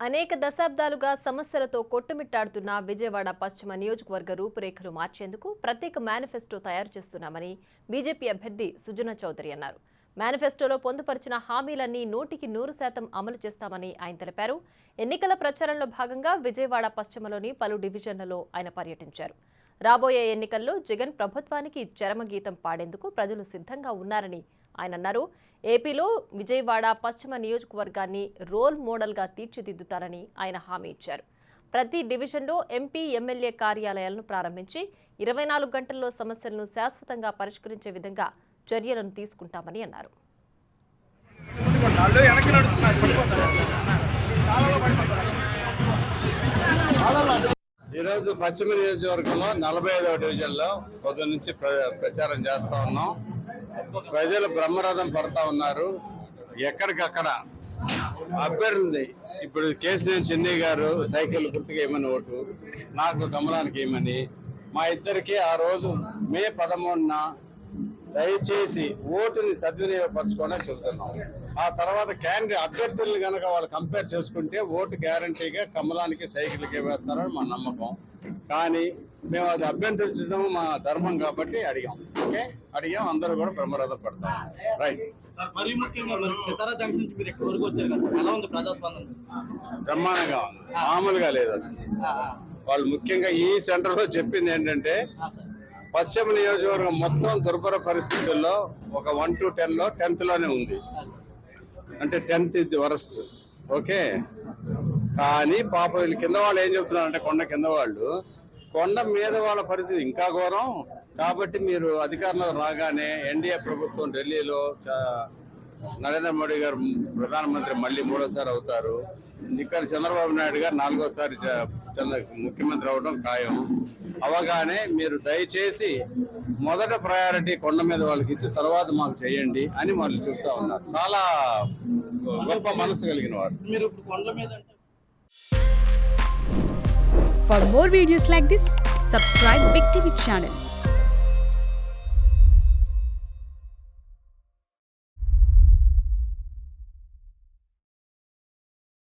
అనేక దశాబ్దాలుగా సమస్యలతో కొట్టుమిట్టాడుతున్న విజయవాడ పశ్చిమ నియోజకవర్గ రూపురేఖలు మార్చేందుకు ప్రత్యేక మేనిఫెస్టో తయారు చేస్తున్నామని బీజేపీ అభ్యర్థి సుజనా చౌదరి అన్నారు. మేనిఫెస్టోలో పొందుపరిచిన హామీలన్నీ 100% అమలు చేస్తామని ఆయన తెలిపారు. ఎన్నికల ప్రచారంలో భాగంగా విజయవాడ పశ్చిమలోని పలు డివిజన్లలో ఆయన పర్యటించారు. రాబోయే ఎన్నికల్లో జగన్ ప్రభుత్వానికి చరమగీతం పాడేందుకు ప్రజలు సిద్ధంగా ఉన్నారని ఆయన అన్నారు. ఏపీలో విజయవాడ పశ్చిమ నియోజకవర్గాన్ని రోల్ మోడల్గా తీర్చిదిద్దుతారని ఆయన హామీ ఇచ్చారు. ప్రతి డివిజన్లో ఎంపీ, ఎమ్మెల్యే కార్యాలయాలను ప్రారంభించి 24 గంటల్లో సమస్యలను శాశ్వతంగా పరిష్కరించే విధంగా చర్యలను తీసుకుంటామని అన్నారు. ఈరోజు పశ్చిమ నియోజకవర్గంలో 45వ డివిజన్లో పొద్దున్న నుంచి ప్రచారం చేస్తా ఉన్నాం. ప్రజలు బ్రహ్మరథం పడతా ఉన్నారు. ఎక్కడికక్కడ అభ్యర్థి ఇప్పుడు కేసీఆర్ చెన్నై గారు సైకిల్ గుర్తుగా ఏమని ఓటు, నాకు కమలానికి ఏమని, మా ఇద్దరికి ఆ రోజు మే 13న దయచేసి ఓటుని సద్వినియోగపరచుకోవడం చెబుతున్నాం. ఆ తర్వాత క్యాండిడేట్ అభ్యర్థులను కనుక వాళ్ళు కంపేర్ చేసుకుంటే ఓటు గ్యారంటీగా కమలానికి సైకిల్కే వేస్తారని మా నమ్మకం. కానీ మేము అది అభ్యర్థించడం మా ధర్మం కాబట్టి అడిగాం. ఓకే, అడిగాం, అందరూ కూడా బ్రహ్మరథం పడతాం. రైట్ సార్, మరీ ముఖ్యంగా సితారా జంక్షన్ నుంచి మీరు ఎక్కడి వరకు వచ్చారు కదా, ఎలా ఉంది ప్రజాస్పందన? బ్రహ్మాండంగా ఉంది, మామూలుగా లేదు అసలు. వాళ్ళు ముఖ్యంగా ఈ సెంటర్లో చెప్పింది ఏంటంటే పశ్చిమ నియోజకవర్గం మొత్తం దుర్భర పరిస్థితుల్లో ఒక 1 to 10లో 10th లోనే ఉంది. అంటే 10th is the worst. Okay, కానీ పాప వీళ్ళు కింద వాళ్ళు ఏం చెప్తున్నారంటే కొండ కింద వాళ్ళు, కొండ మీద వాళ్ళ పరిస్థితి ఇంకా ఘోరం. కాబట్టి మీరు అధికారంలో రాగానే ఎన్డీఏ ప్రభుత్వం ఢిల్లీలో నరేంద్ర మోడీ గారు ప్రధానమంత్రి మళ్ళీ 3వ అవుతారు. ఇక్కడ చంద్రబాబు నాయుడు గారు 4వ ముఖ్యమంత్రి అవడం ఖాయం. అవగానే మీరు దయచేసి మొదట ప్రయారిటీ కొండ మీద వాళ్ళకి ఇచ్చి తర్వాత మాకు చేయండి అని వాళ్ళు చెప్తా ఉన్నారు. చాలా గొప్ప మనసు కలిగిన వాడు. మీరు ఇప్పుడు కొండ మీద For more videos like this, subscribe Big TV channel.